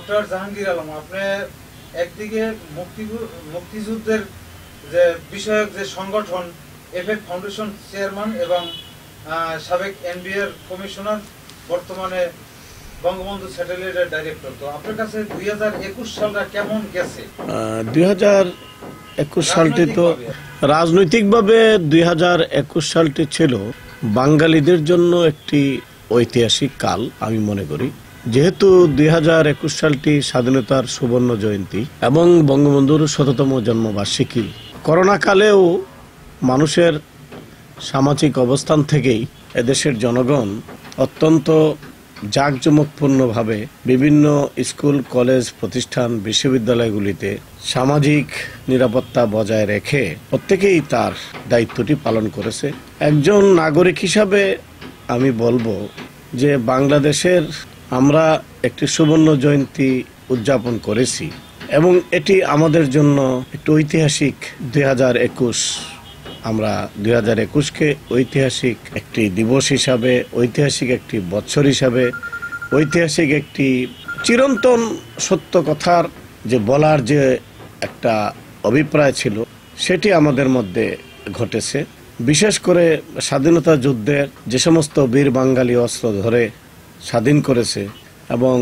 Doctor Jahangir Alam, আপনি একদিকে মুক্তিযুদ্ধের যে বিষয়ক যে সংগঠন এফেক্ট ফাউন্ডেশন চেয়ারম্যান এবং সাবেক এনবিআর কমিশনার, বর্তমানে বঙ্গবন্ধু স্যাটেলাইটের ডাইরেক্টর। তো আপনার কাছে 2021 সালটা কেমন গেছে? 2021 সালটি তো রাজনৈতিকভাবে 2021 সালটি ছিল বাঙালিদের জন্য একটি ঐতিহাসিক কাল আমি মনে করি, যেহেতু 2021 সালটি স্বাধীনতার সুবর্ণ জয়ন্তী এবং বঙ্গবন্ধুর শততম জন্মবার্ষিকী। করোনা কালেও মানুষের সামাজিক অবস্থান থেকেই এদেশের জনগণ অত্যন্ত জাঁকজমকপূর্ণভাবে বিভিন্ন স্কুল, কলেজ, প্রতিষ্ঠান, বিশ্ববিদ্যালয়গুলিতে সামাজিক নিরাপত্তা বজায় রেখে প্রত্যেকেই তার দায়িত্বটি পালন করেছে। একজন নাগরিক হিসাবে আমি বলবো যে বাংলাদেশের আমরা একটি সুবর্ণ জয়ন্তী উদযাপন করেছি এবং এটি আমাদের জন্য একটি ঐতিহাসিক 2021। আমরা 2021-কে ঐতিহাসিক একটি দিবস হিসাবে, ঐতিহাসিক একটি বৎসর হিসাবে, ঐতিহাসিক একটি চিরন্তন সত্য কথার যে বলার যে একটা অভিপ্রায় ছিল সেটি আমাদের মধ্যে ঘটেছে। বিশেষ করে স্বাধীনতা যুদ্ধের যে সমস্ত বীর বাঙালি অস্ত্র ধরে স্বাধীন করেছে এবং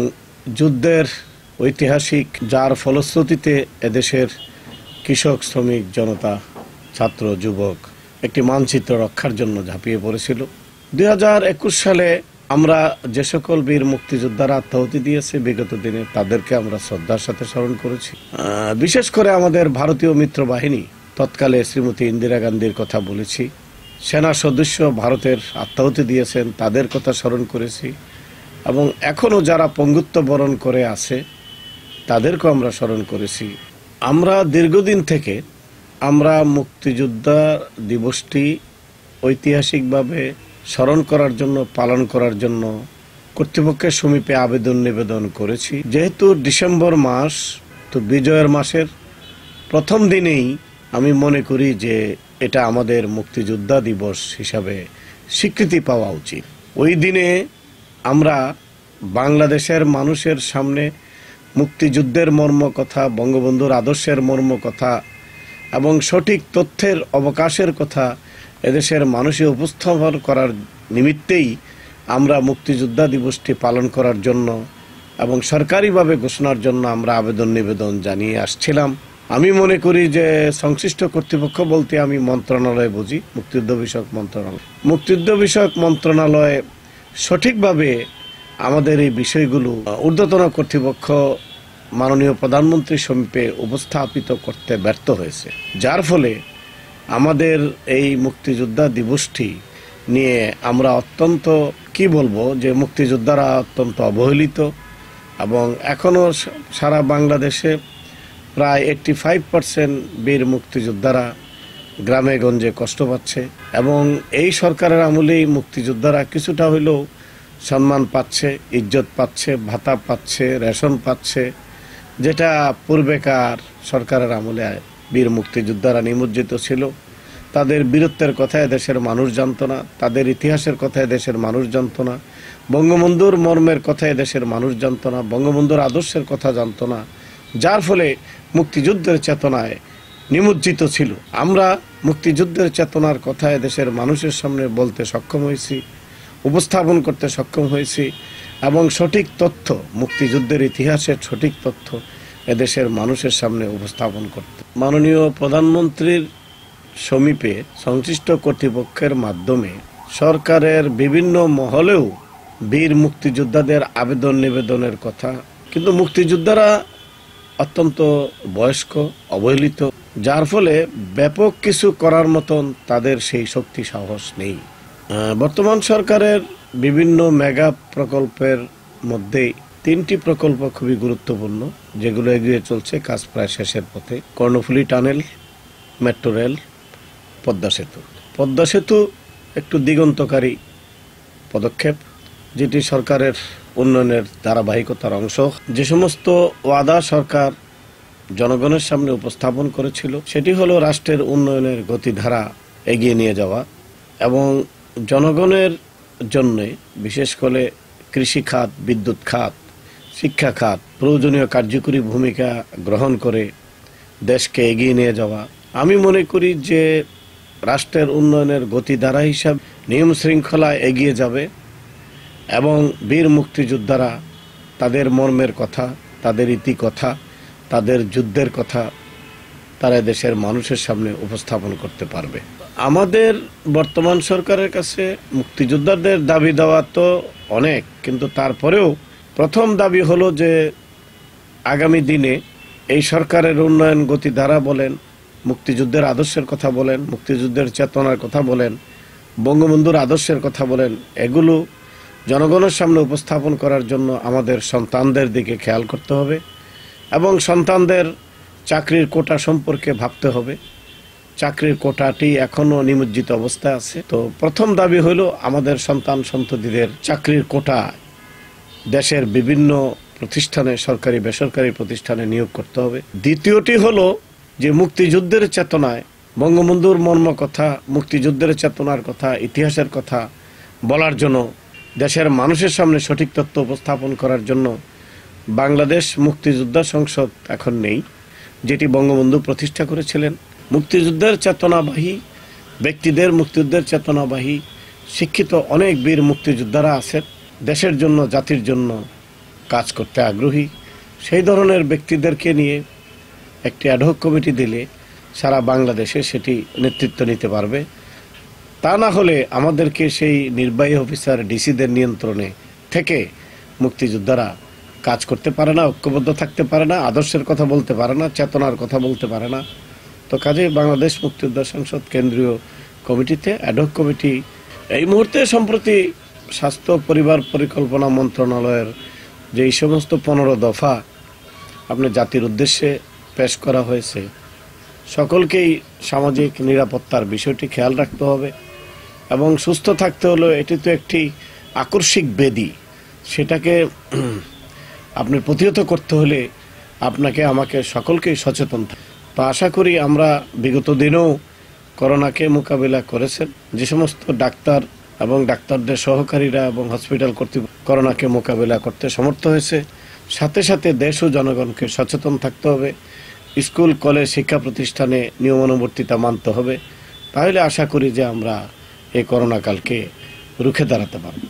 যুদ্ধের ঐতিহাসিক যার ফলশ্রুতিতে এদেশের কৃষক, শ্রমিক, জনতা, ছাত্র, যুবক একটি মানচিত্র রক্ষার জন্য ঝাঁপিয়ে পড়েছিল। 2021 সালে আমরা যে সকল বীর মুক্তিযোদ্ধারা আত্মাহুতি দিয়েছে বিগত দিনে তাদেরকে আমরা শ্রদ্ধার সাথে স্মরণ করেছি। বিশেষ করে আমাদের ভারতীয় মিত্র বাহিনী, তৎকালে শ্রীমতী ইন্দিরা গান্ধীর কথা বলেছি, সেনা সদস্য ভারতের আত্মাহুতি দিয়েছেন তাদের কথা স্মরণ করেছি এবং এখনও যারা পঙ্গুত্ব বরণ করে আছে তাদেরকেও আমরা স্মরণ করেছি। আমরা দীর্ঘদিন থেকে আমরা মুক্তিযোদ্ধা দিবসটি ঐতিহাসিকভাবে স্মরণ করার জন্য, পালন করার জন্য কর্তৃপক্ষের সমীপে আবেদন নিবেদন করেছি। যেহেতু ডিসেম্বর মাস, তো বিজয়ের মাসের প্রথম দিনেই আমি মনে করি যে এটা আমাদের মুক্তিযোদ্ধা দিবস হিসাবে স্বীকৃতি পাওয়া উচিত। ওই দিনে আমরা বাংলাদেশের মানুষের সামনে মুক্তিযুদ্ধের মর্ম কথা, বঙ্গবন্ধুর আদর্শের মর্ম কথা এবং সঠিক তথ্যের অবকাশের কথা এদেশের মানুষে উপস্থাপন করার নিমিত্তেই আমরা মুক্তিযোদ্ধা দিবসটি পালন করার জন্য এবং সরকারিভাবে ঘোষণার জন্য আমরা আবেদন নিবেদন জানিয়ে আসছিলাম। আমি মনে করি যে সংশ্লিষ্ট কর্তৃপক্ষ বলতে আমি মন্ত্রণালয় বুঝি, মুক্তিযুদ্ধ বিষয়ক মন্ত্রণালয়। মুক্তিযুদ্ধ বিষয়ক মন্ত্রণালয় সঠিকভাবে আমাদের এই বিষয়গুলো ঊর্ধ্বতন কর্তৃপক্ষ মাননীয় প্রধানমন্ত্রীর সমীপে উপস্থাপিত করতে ব্যর্থ হয়েছে, যার ফলে আমাদের এই মুক্তিযোদ্ধা দিবসটি নিয়ে আমরা অত্যন্ত কি বলবো যে মুক্তিযোদ্ধারা অত্যন্ত অবহেলিত এবং এখনও সারা বাংলাদেশে প্রায় 85% বীর মুক্তিযোদ্ধারা গ্রামে গঞ্জে কষ্ট পাচ্ছে এবং এই সরকারের আমলেই মুক্তিযোদ্ধারা কিছুটা হইলেও সম্মান পাচ্ছে, ইজ্জত পাচ্ছে, ভাতা পাচ্ছে, রেশন পাচ্ছে, যেটা পূর্বেকার সরকারের আমলে বীর মুক্তিযোদ্ধারা নিমজ্জিত ছিল। তাদের বীরত্বের কথা দেশের মানুষ জানত না, তাদের ইতিহাসের কথা দেশের মানুষ জানত না, বঙ্গবন্ধুর মর্মের কথা দেশের মানুষ জানত না, বঙ্গবন্ধুর আদর্শের কথা জানত না, যার ফলে মুক্তিযুদ্ধের চেতনায় নিমজ্জিত ছিল। আমরা মুক্তিযুদ্ধের চেতনার কথা দেশের মানুষের সামনে বলতে সক্ষম হয়েছি, উপস্থাপন করতে সক্ষম হয়েছি এবং সঠিক তথ্য, মুক্তিযুদ্ধের ইতিহাসের সঠিক তথ্য এদেশের মানুষের সামনে উপস্থাপন করতে মাননীয় প্রধানমন্ত্রীর সমীপে সংশ্লিষ্ট কর্তৃপক্ষের মাধ্যমে সরকারের বিভিন্ন মহলেও বীর মুক্তিযোদ্ধাদের আবেদন নিবেদনের কথা, কিন্তু মুক্তিযোদ্ধারা অত্যন্ত বয়স্ক, অবহেলিত, যার ফলে ব্যাপক কিছু করার মতন তাদের সেই শক্তি সাহস নেই। বর্তমান সরকারের বিভিন্ন মেগা প্রকল্পের মধ্যে 3টি প্রকল্প খুবই গুরুত্বপূর্ণ, যেগুলো এগিয়ে চলছে, কাজ প্রায় শেষের পথে। Karnaphuli tunnel, metro rail, Padma সেতু। পদ্মা সেতু একটু দিগন্তকারী পদক্ষেপ, যেটি সরকারের উন্নয়নের ধারাবাহিকতার অংশ। যে সমস্ত ওয়াদা সরকার জনগণের সামনে উপস্থাপন করেছিল সেটি হলো রাষ্ট্রের উন্নয়নের গতিধারা এগিয়ে নিয়ে যাওয়া এবং জনগণের জন্য বিশেষ করে কৃষি খাত, বিদ্যুৎ খাত, শিক্ষা খাত প্রয়োজনীয় কার্যকরী ভূমিকা গ্রহণ করে দেশকে এগিয়ে নিয়ে যাওয়া। আমি মনে করি যে রাষ্ট্রের উন্নয়নের গতিধারা হিসাবে নিয়ম শৃঙ্খলা এগিয়ে যাবে এবং বীর মুক্তিযোদ্ধারা তাদের মর্মের কথা, তাদের ইতিকথা, তাদের যুদ্ধের কথা তারা দেশের মানুষের সামনে উপস্থাপন করতে পারবে। আমাদের বর্তমান সরকারের কাছে মুক্তিযোদ্ধাদের দাবি দেওয়া তো অনেক, কিন্তু তারপরেও প্রথম দাবি হলো যে আগামী দিনে এই সরকারের উন্নয়ন গতিধারা বলেন, মুক্তিযুদ্ধের আদর্শের কথা বলেন, মুক্তিযুদ্ধের চেতনার কথা বলেন, বঙ্গবন্ধুর আদর্শের কথা বলেন, এগুলো জনগণের সামনে উপস্থাপন করার জন্য আমাদের সন্তানদের দিকে খেয়াল করতে হবে এবং সন্তানদের চাকরির কোটা সম্পর্কে ভাবতে হবে। চাকরির কোটাটি এখনো নিমজ্জিত অবস্থায় আছে। তো প্রথম দাবি হইল আমাদের সন্তান সন্ততিদের চাকরির কোটা দেশের বিভিন্ন প্রতিষ্ঠানে, সরকারি বেসরকারি প্রতিষ্ঠানে নিয়োগ করতে হবে। দ্বিতীয়টি হলো যে মুক্তিযুদ্ধের চেতনায় বঙ্গবন্ধুর মর্ম কথা, মুক্তিযুদ্ধের চেতনার কথা, ইতিহাসের কথা বলার জন্য, দেশের মানুষের সামনে সঠিক তথ্য উপস্থাপন করার জন্য বাংলাদেশ মুক্তিযোদ্ধা সংসদ এখন নেই, যেটি বঙ্গবন্ধু প্রতিষ্ঠা করেছিলেন। মুক্তিযুদ্ধের চেতনাবাহী ব্যক্তিদের, মুক্তিযুদ্ধের চেতনাবাহী শিক্ষিত অনেক বীর মুক্তিযোদ্ধারা আছেন, দেশের জন্য, জাতির জন্য কাজ করতে আগ্রহী। সেই ধরনের ব্যক্তিদেরকে নিয়ে একটি অ্যাডহক কমিটি দিলে সারা বাংলাদেশে সেটি নেতৃত্ব নিতে পারবে। তা না হলে আমাদেরকে সেই নির্বাহী অফিসার, ডিসিদের নিয়ন্ত্রণে থেকে মুক্তিযোদ্ধারা কাজ করতে পারে না, ঐক্যবদ্ধ থাকতে পারে না, আদর্শের কথা বলতে পারে না, চেতনার কথা বলতে পারে না। তো কাজে বাংলাদেশ মুক্তিযোদ্ধা সংসদ কেন্দ্রীয় কমিটিতে অ্যাডহক কমিটি এই মুহূর্তে সম্প্রতি স্বাস্থ্য পরিবার পরিকল্পনা মন্ত্রণালয়ের যে এই সমস্ত 15 দফা আপনি জাতির উদ্দেশ্যে পেশ করা হয়েছে, সকলকেই সামাজিক নিরাপত্তার বিষয়টি খেয়াল রাখতে হবে এবং সুস্থ থাকতে হলে এটি তো একটি আকস্মিক ব্যাধি, সেটাকে আপনি প্রতিহত করতে হলে আপনাকে, আমাকে, সকলকেই সচেতন থাকতে। তো আশা করি আমরা বিগত দিনেও করোনাকে মোকাবিলা করেছেন, যে সমস্ত ডাক্তার এবং ডাক্তারদের সহকারীরা এবং হসপিটাল কর্তৃপক্ষ করোনাকে মোকাবিলা করতে সমর্থ হয়েছে। সাথে সাথে দেশ ও জনগণকে সচেতন থাকতে হবে, স্কুল কলেজ শিক্ষা প্রতিষ্ঠানে নিয়মানুবর্তিতা মানতে হবে। তাহলে আশা করি যে আমরা এই করোনা কালকে রুখে দাঁড়াতে পারব।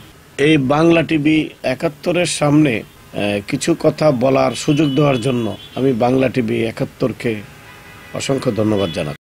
এই বাংলা টিভি 71-এর সামনে কিছু কথা বলার সুযোগ দেওয়ার জন্য আমি বাংলা টিভি 71-কে অসংখ্য ধন্যবাদ জানাই।